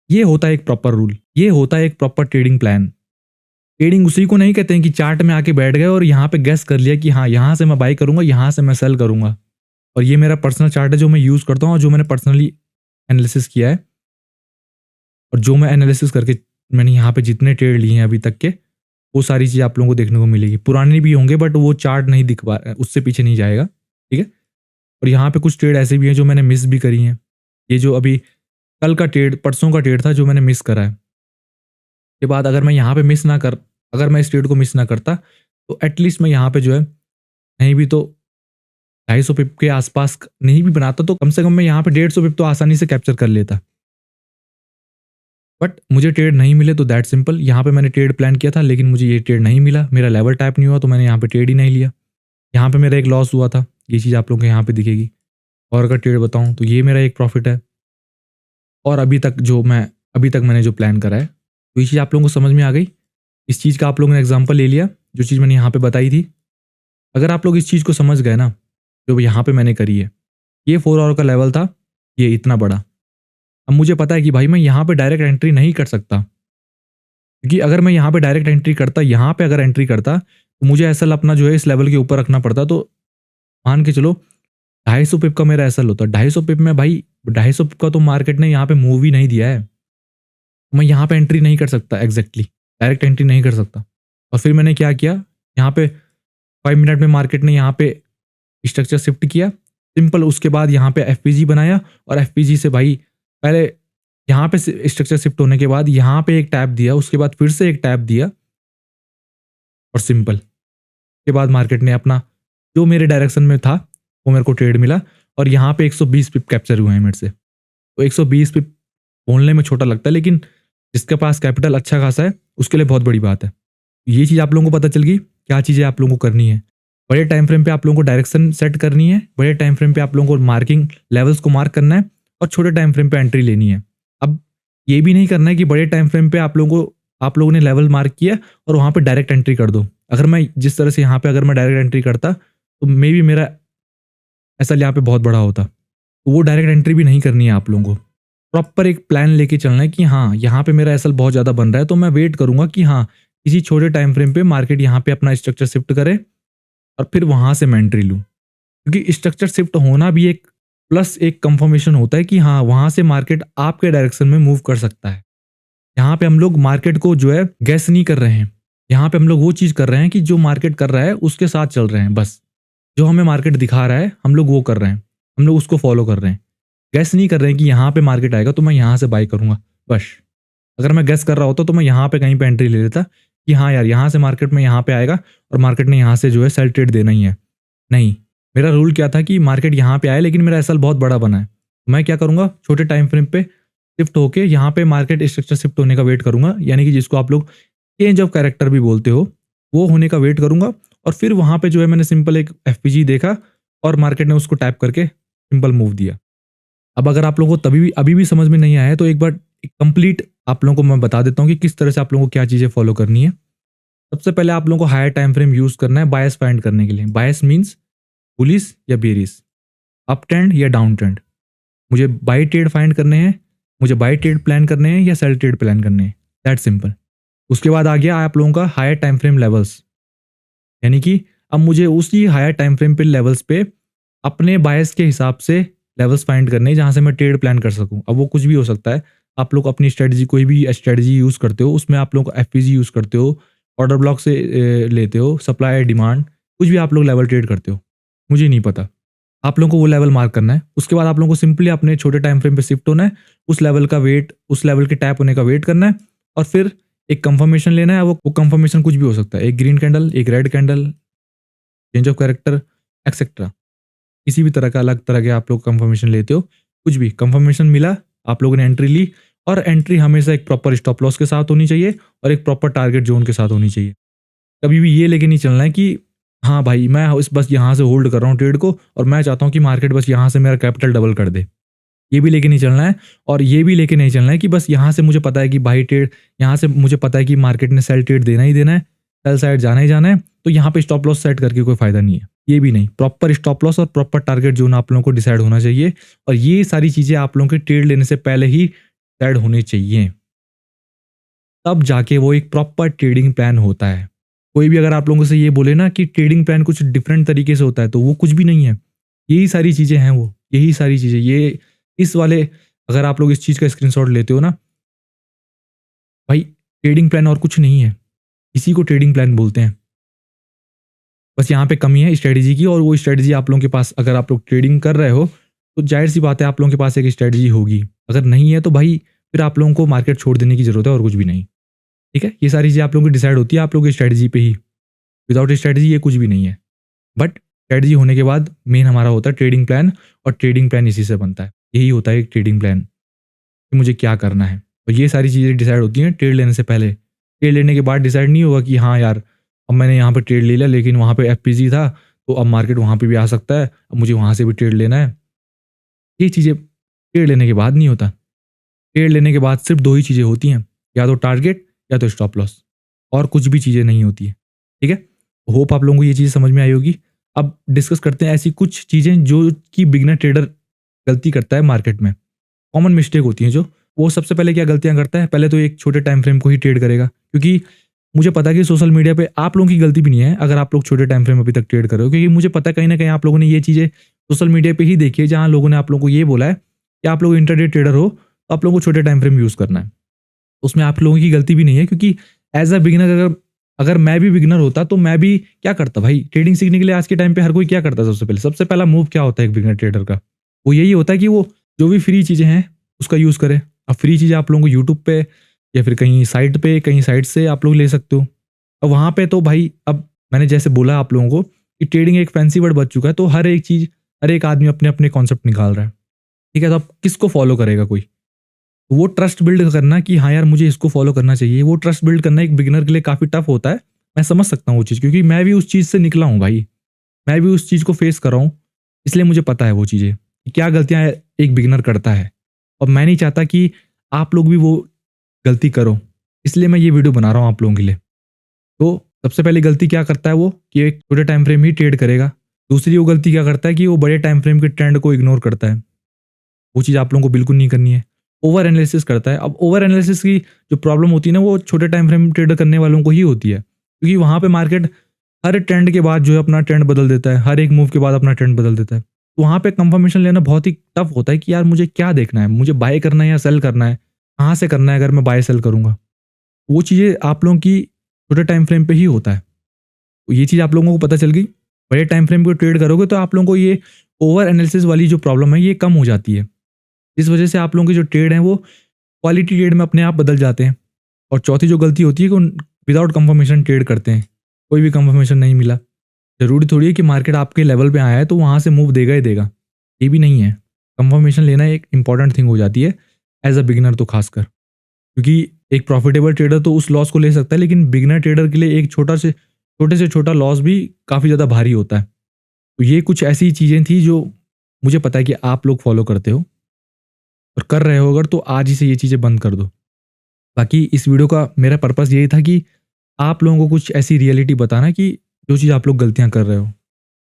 ये होता है एक प्रॉपर रूल, ये होता है एक प्रॉपर ट्रेडिंग प्लान। ट्रेडिंग उसी को नहीं कहते हैं कि चार्ट में आके बैठ गए और यहाँ पे गेस कर लिया कि हाँ यहाँ से मैं बाई करूंगा, यहाँ से मैं सेल करूंगा। और ये मेरा पर्सनल चार्ट है जो मैं यूज़ करता हूँ और जो मैंने पर्सनली एनालिसिस किया है, और जो मैं एनालिसिस करके मैंने यहाँ पे जितने ट्रेड लिए हैं अभी तक के, वो सारी चीज़ आप लोगों को देखने को मिलेगी। पुराने भी होंगे बट वो चार्ट नहीं दिख पा, उससे पीछे नहीं जाएगा, ठीक है। और यहाँ पे कुछ ट्रेड ऐसे भी हैं जो मैंने मिस भी करी हैं। ये जो अभी कल का ट्रेड, परसों का ट्रेड था जो मैंने मिस करा है, के बाद अगर मैं यहाँ पे अगर मैं इस ट्रेड को मिस ना करता तो एटलीस्ट मैं यहाँ पे जो है नहीं भी तो 250 पिप के आसपास नहीं भी बनाता तो कम से कम मैं यहाँ पे 150 पिप तो आसानी से कैप्चर कर लेता। बट मुझे ट्रेड नहीं मिले तो दैट सिंपल, यहाँ पे मैंने ट्रेड प्लान किया था लेकिन मुझे ये ट्रेड नहीं मिला, मेरा लेवल टाइप नहीं हुआ तो मैंने यहाँ पे ट्रेड ही नहीं लिया। यहाँ पे मेरा एक लॉस हुआ था, ये चीज़ आप लोगों को यहाँ पे दिखेगी। और अगर ट्रेड बताऊँ तो ये मेरा एक प्रॉफिट है। और अभी तक मैंने जो प्लान करा है, तो ये चीज़ आप लोगों को समझ में आ गई। इस चीज़ का आप लोगों ने एग्जाम्पल ले लिया, जो चीज़ मैंने यहाँ पे बताई थी। अगर आप लोग इस चीज़ को समझ गए ना, जो यहाँ पे मैंने करी है, ये 4 आवर का लेवल था, ये इतना बड़ा। अब मुझे पता है कि भाई मैं यहाँ पे डायरेक्ट एंट्री नहीं कर सकता, क्योंकि अगर मैं यहाँ पे डायरेक्ट एंट्री करता, यहाँ पे अगर एंट्री करता तो मुझे एसएल अपना जो है इस लेवल के ऊपर रखना पड़ता। तो मान के चलो 250 पिप का मेरा एसएल होता, 250 पिप में भाई 250 पिप का तो मार्केट ने यहाँ पे मूव ही नहीं दिया है, मैं यहाँ पे एंट्री नहीं कर सकता, एग्जैक्टली डायरेक्ट एंट्री नहीं कर सकता। और फिर मैंने क्या किया, यहाँ पे 5 मिनट में मार्केट ने यहाँ पे स्ट्रक्चर शिफ्ट किया सिंपल, उसके बाद यहाँ पे एफपीजी बनाया और एफपीजी से भाई पहले यहाँ पे स्ट्रक्चर शिफ्ट होने के बाद यहाँ पे एक टैप दिया, उसके बाद फिर से एक टैप दिया और सिंपल के बाद मार्केट ने अपना जो मेरे डायरेक्शन में था वो मेरे को ट्रेड मिला। और यहाँ पे 120 पिप कैप्चर हुए हैं मेरे से। तो 120 पिप बोलने में छोटा लगता है, लेकिन जिसके पास कैपिटल अच्छा खासा है उसके लिए बहुत बड़ी बात है। ये चीज़ आप लोगों को पता चल गई क्या चीज़ें आप लोगों को करनी है। बड़े टाइम फ्रेम पे आप लोगों को डायरेक्शन सेट करनी है, बड़े टाइम फ्रेम पे आप लोगों को मार्किंग लेवल्स को मार्क करना है, और छोटे टाइम फ्रेम पे एंट्री लेनी है। अब ये भी नहीं करना है कि बड़े टाइम फ्रेम पे आप लोगों को आप लोगों ने लेवल मार्क किया और वहाँ पे डायरेक्ट एंट्री कर दो। अगर मैं जिस तरह से यहाँ पे अगर मैं डायरेक्ट एंट्री करता तो मे बी मेरा एसएल यहाँ पे बहुत बड़ा होता। तो वो डायरेक्ट एंट्री भी नहीं करनी है आप लोगों को। प्रॉपर एक प्लान लेके चलना है कि हाँ यहाँ पे मेरा एसएल बहुत ज़्यादा बन रहा है, तो मैं वेट करूंगा कि हाँ किसी छोटे टाइम फ्रेम पे मार्केट यहाँ पे अपना स्ट्रक्चर शिफ्ट करे और फिर वहाँ से मैं एंट्री लूँ। क्योंकि स्ट्रक्चर शिफ्ट होना भी एक प्लस एक कंफर्मेशन होता है कि हाँ वहाँ से मार्केट आपके डायरेक्शन में मूव कर सकता है। यहाँ पे हम लोग मार्केट को जो है गैस नहीं कर रहे हैं, यहाँ पे हम लोग वो चीज़ कर रहे हैं कि जो मार्केट कर रहा है उसके साथ चल रहे हैं। बस जो हमें मार्केट दिखा रहा है हम लोग वो कर रहे हैं, हम लोग उसको फॉलो कर रहे हैं। गैस नहीं कर रहे हैं कि यहाँ पे मार्केट आएगा तो मैं यहाँ से बाई करूंगा। बस अगर मैं गैस कर रहा होता तो मैं यहाँ पे कहीं पे एंट्री ले लेता कि हाँ यार यहाँ से मार्केट में यहाँ पे आएगा और मार्केट ने यहाँ से जो है सेल ट्रेड देना ही है। नहीं, मेरा रूल क्या था कि मार्केट यहाँ पे आए लेकिन मेरा एसएल बहुत बड़ा बना है, मैं क्या करूंगा छोटे टाइम फ्रेम पे शिफ्ट होके यहाँ पे मार्केट स्ट्रक्चर शिफ्ट होने का वेट करूंगा, यानी कि जिसको आप लोग चेंज ऑफ कैरेक्टर भी बोलते हो, वो होने का वेट करूंगा। और फिर वहां पे जो है मैंने सिंपल एक एफपीजी देखा और मार्केट ने उसको टैप करके सिंपल मूव दिया। अब अगर आप लोगों को तभी भी अभी भी समझ में नहीं आया तो एक बार कंप्लीट आप लोगों को मैं बता देता हूँ कि किस तरह से आप लोगों को क्या चीज़ें फॉलो करनी है। सबसे पहले आप लोगों को हायर टाइम फ्रेम यूज करना है बायस फाइंड करने के लिए। बायस मीन्स बुलिश या बेरिश, अप ट्रेंड या डाउन ट्रेंड। मुझे बाई ट्रेड फाइंड करने हैं, मुझे बाई ट्रेड प्लान करने हैं या सेल ट्रेड प्लान करने हैं, दैट सिंपल। उसके बाद आ गया आप लोगों का हायर टाइम फ्रेम लेवल्स, यानी कि अब मुझे उसी हायर टाइम फ्रेम पे लेवल्स पे अपने बायस के हिसाब से लेवल्स फाइंड करने हैं जहां से मैं ट्रेड प्लान कर सकूं। अब वो कुछ भी हो सकता है, आप लोग अपनी स्ट्रेटजी कोई भी स्ट्रेटजी यूज करते हो उसमें आप लोग एफपीजी यूज करते हो, ऑर्डर ब्लॉक से लेते हो, सप्लाई डिमांड, कुछ भी आप लोग लेवल ट्रेड करते हो, मुझे नहीं पता। आप लोगों को वो लेवल मार्क करना है। उसके बाद आप लोगों को सिंपली अपने छोटे टाइम फ्रेम पे शिफ्ट होना है, उस लेवल का वेट, उस लेवल के टैप होने का वेट करना है और फिर एक कंफर्मेशन लेना है। वो कंफर्मेशन कुछ भी हो सकता है, एक ग्रीन कैंडल, एक red candle, change of character etcetera, किसी भी तरह का अलग तरह के आप लोग कंफर्मेशन लेते हो, कुछ भी कंफर्मेशन मिला, आप लोगों ने एंट्री ली। और एंट्री हमेशा एक प्रॉपर स्टॉप लॉस के साथ होनी चाहिए और एक प्रॉपर टारगेट जोन के साथ होनी चाहिए। कभी भी ये लेके नहीं चलना है कि हाँ भाई मैं बस यहाँ से होल्ड कर रहा हूँ ट्रेड को और मैं चाहता हूँ कि मार्केट बस यहाँ से मेरा कैपिटल डबल कर दे, ये भी लेके नहीं चलना है। और ये भी लेके नहीं चलना है कि बस यहाँ से मुझे पता है कि बाई ट्रेड, यहाँ से मुझे पता है कि मार्केट ने सेल ट्रेड देना ही देना है, सेल साइड जाना ही जाना है, तो यहाँ पे स्टॉप लॉस सेट करके कोई फायदा नहीं है। ये भी नहीं, प्रॉपर स्टॉप लॉस और प्रॉपर टारगेट जोन आप लोगों को डिसाइड होना चाहिए और ये सारी चीजें आप लोगों के ट्रेड लेने से पहले ही डिसाइड होनी चाहिए, तब जाके वो एक प्रॉपर ट्रेडिंग प्लान होता है। कोई भी अगर आप लोगों से ये बोले ना कि ट्रेडिंग प्लान कुछ डिफरेंट तरीके से होता है तो वो कुछ भी नहीं है, यही सारी चीजें हैं, वो यही सारी चीजें, ये इस वाले अगर आप लोग इस चीज का स्क्रीनशॉट लेते हो ना भाई, ट्रेडिंग प्लान और कुछ नहीं है, इसी को ट्रेडिंग प्लान बोलते हैं। बस यहाँ पे कमी है स्ट्रेटजी की, और वो स्ट्रेटजी आप लोगों के पास, अगर आप लोग ट्रेडिंग कर रहे हो तो जाहिर सी बात है आप लोगों के पास एक स्ट्रेटजी होगी, अगर नहीं है तो भाई फिर आप लोगों को मार्केट छोड़ देने की जरूरत है और कुछ भी नहीं। ठीक है, ये सारी चीज़ें आप लोगों की डिसाइड होती है आप लोगों की स्ट्रेटजी पे ही, विदाउट स्ट्रेटजी ये कुछ भी नहीं है। बट स्ट्रेटजी होने के बाद मेन हमारा होता है ट्रेडिंग प्लान, और ट्रेडिंग प्लान इसी से बनता है, यही होता है एक ट्रेडिंग प्लान कि मुझे क्या करना है। तो ये सारी चीज़ें डिसाइड होती हैं ट्रेड लेने से पहले। ट्रेड लेने के बाद डिसाइड नहीं होगा कि हाँ यार अब मैंने यहाँ पे ट्रेड ले लिया लेकिन वहाँ पे एफपीजी था तो अब मार्केट वहाँ पे भी आ सकता है, अब मुझे वहाँ से भी ट्रेड लेना है। ये चीज़ें ट्रेड लेने के बाद नहीं होता। ट्रेड लेने के बाद सिर्फ दो ही चीज़ें होती हैं, या तो टारगेट या तो स्टॉप लॉस, और कुछ भी चीज़ें नहीं होती है। ठीक है, होप आप लोगों को ये चीज़ समझ में आई होगी। अब डिस्कस करते हैं ऐसी कुछ चीज़ें जो कि बिगनर ट्रेडर गलती करता है मार्केट में, कॉमन मिस्टेक होती हैं जो। वो सबसे पहले क्या गलतियां करता है, पहले तो एक छोटे टाइम फ्रेम को ही ट्रेड करेगा, क्योंकि मुझे पता है कि सोशल मीडिया पे आप लोगों की गलती भी नहीं है अगर आप लोग छोटे टाइम फ्रेम अभी तक ट्रेड कर रहे हो, क्योंकि मुझे पता है कहीं ना कहीं आप लोगों ने ये चीज़ें सोशल मीडिया पे ही देखी है जहाँ लोगों ने आप लोगों को ये बोला है कि आप लोग इंटरडे ट्रेडर हो तो आप लोगों को छोटे टाइम फ्रेम यूज़ करना है। उसमें आप लोगों की गलती भी नहीं है, क्योंकि एज अ बिगिनर अगर मैं भी बिगिनर होता तो मैं भी क्या करता भाई, ट्रेडिंग सीखने के लिए आज के टाइम पे हर कोई क्या करता है, सबसे पहला मूव क्या होता है एक बिगिनर ट्रेडर का, वो यही होता है कि वो जो भी फ्री चीज़ें हैं उसका यूज़ करे। अब फ्री चीज़ें आप लोगों को यूट्यूब पे या फिर कहीं साइट पे, कहीं साइट से आप लोग ले सकते हो। अब वहाँ पे तो भाई, अब मैंने जैसे बोला आप लोगों को कि ट्रेडिंग एक फैंसी वर्ड बच चुका है, तो हर एक चीज़, हर एक आदमी अपने अपने कॉन्सेप्ट निकाल रहा है। ठीक है, तो अब किसको फॉलो करेगा कोई, वो ट्रस्ट बिल्ड करना कि हाँ यार मुझे इसको फॉलो करना चाहिए, वो ट्रस्ट बिल्ड करना एक बिगिनर के लिए काफ़ी टफ होता है। मैं समझ सकता हूँ वो चीज़, क्योंकि मैं भी उस चीज़ से निकला हूँ भाई, मैं भी उस चीज़ को फेस कर रहा हूँ, इसलिए मुझे पता है वो चीज़ें क्या गलतियाँ एक बिगिनर करता है, और मैं नहीं चाहता कि आप लोग भी वो गलती करो। इसलिए मैं ये वीडियो बना रहा हूँ आप लोगों के लिए। तो सबसे पहली गलती क्या करता है वो कि एक छोटे टाइम फ्रेम ही ट्रेड करेगा। दूसरी वो गलती क्या करता है कि वो बड़े टाइम फ्रेम के ट्रेंड को इग्नोर करता है। वो चीज़ आप लोगों को बिल्कुल नहीं करनी है। ओवर एनालिसिस करता है। अब ओवर एनालिसिस की जो प्रॉब्लम होती है ना, वो छोटे टाइम फ्रेम ट्रेड करने वालों को ही होती है, क्योंकि वहाँ पे मार्केट हर ट्रेंड के बाद जो है अपना ट्रेंड बदल देता है, हर एक मूव के बाद अपना ट्रेंड बदल देता है। तो वहाँ पे कंफर्मेशन लेना बहुत ही टफ होता है कि यार मुझे क्या देखना है, मुझे बाय करना है या सेल करना है, कहाँ से करना है अगर मैं बाय सेल करूँगा। वो चीज़ें आप लोगों की छोटे टाइम फ्रेम पे ही होता है। तो ये चीज़ आप लोगों को पता चल गई। बड़े टाइम फ्रेम को ट्रेड करोगे तो आप लोगों को ये ओवर एनालिसिस वाली जो प्रॉब्लम है ये कम हो जाती है। इस वजह से आप लोगों के जो ट्रेड हैं वो क्वालिटी ट्रेड में अपने आप बदल जाते हैं। और चौथी जो गलती होती है कि विदाउट कंफर्मेशन ट्रेड करते हैं। कोई भी कंफर्मेशन नहीं मिला, ज़रूरी थोड़ी है कि मार्केट आपके लेवल पे आया है तो वहाँ से मूव देगा ही देगा, ये भी नहीं है। कंफर्मेशन लेना एक इंपॉर्टेंट थिंग हो जाती है एज अ बिगिनर, तो खासकर क्योंकि एक प्रॉफिटेबल ट्रेडर तो उस लॉस को ले सकता है, लेकिन बिगिनर ट्रेडर के लिए एक छोटे से छोटा लॉस भी काफ़ी ज़्यादा भारी होता है। तो ये कुछ ऐसी चीज़ें थी जो मुझे पता है कि आप लोग फॉलो करते हो और कर रहे हो, अगर तो आज ही से ये चीज़ें बंद कर दो। बाकी इस वीडियो का मेरा पर्पस यही था कि आप लोगों को कुछ ऐसी रियलिटी बताना कि जो चीज़ आप लोग गलतियां कर रहे हो,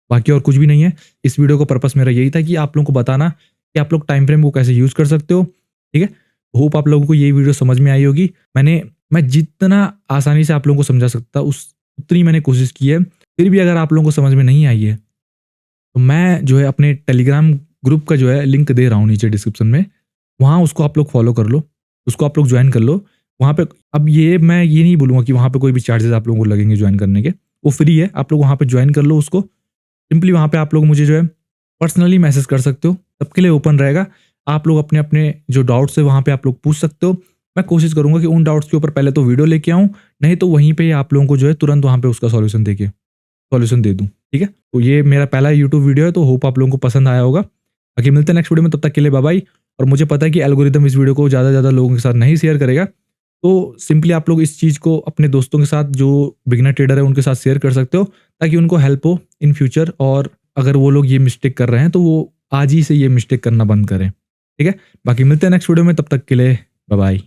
बाकी और कुछ भी नहीं है। इस वीडियो का पर्पस मेरा यही था कि आप लोगों को बताना कि आप लोग टाइम फ्रेम को कैसे यूज़ कर सकते हो। ठीक है, होप आप लोगों को ये वीडियो समझ में आई होगी। मैं जितना आसानी से आप लोगों को समझा सकता उतनी मैंने कोशिश की है। फिर भी अगर आप लोगों को समझ में नहीं आई है तो मैं जो है अपने टेलीग्राम ग्रुप का जो है लिंक दे रहा हूँ नीचे डिस्क्रिप्शन में, वहाँ उसको आप लोग फॉलो कर लो, उसको आप लोग ज्वाइन कर लो। वहाँ पे अब ये मैं ये नहीं बोलूँगा कि वहाँ पे कोई भी चार्जेस आप लोगों को लगेंगे ज्वाइन करने के, वो फ्री है। आप लोग वहाँ पे ज्वाइन कर लो उसको। सिंपली वहाँ पे आप लोग मुझे जो है पर्सनली मैसेज कर सकते हो, सबके लिए ओपन रहेगा। आप लोग अपने अपने जो डाउट्स है वहाँ पे आप लोग पूछ सकते हो। मैं कोशिश करूँगा कि उन डाउट्स के ऊपर पहले तो वीडियो लेके आऊँ, नहीं तो वहीं पे आप लोगों को जो है तुरंत वहाँ पे उसका सॉल्यूशन दे दूँ। ठीक है, तो ये मेरा पहला यूट्यूब वीडियो है, तो होप आप लोगों को पसंद आया होगा। बाकी मिलते हैं नेक्स्ट वीडियो में, तब तक के लिए बाय बाय। और मुझे पता है कि एल्गोरिदम इस वीडियो को ज़्यादा से ज़्यादा लोगों के साथ नहीं शेयर करेगा, तो सिंपली आप लोग इस चीज़ को अपने दोस्तों के साथ जो बिगिनर ट्रेडर है उनके साथ शेयर कर सकते हो, ताकि उनको हेल्प हो इन फ्यूचर। और अगर वो लोग ये मिस्टेक कर रहे हैं तो वो आज ही से ये मिस्टेक करना बंद करें। ठीक है, बाकी मिलते हैं नेक्स्ट वीडियो में, तब तक के लिए बाय बाय।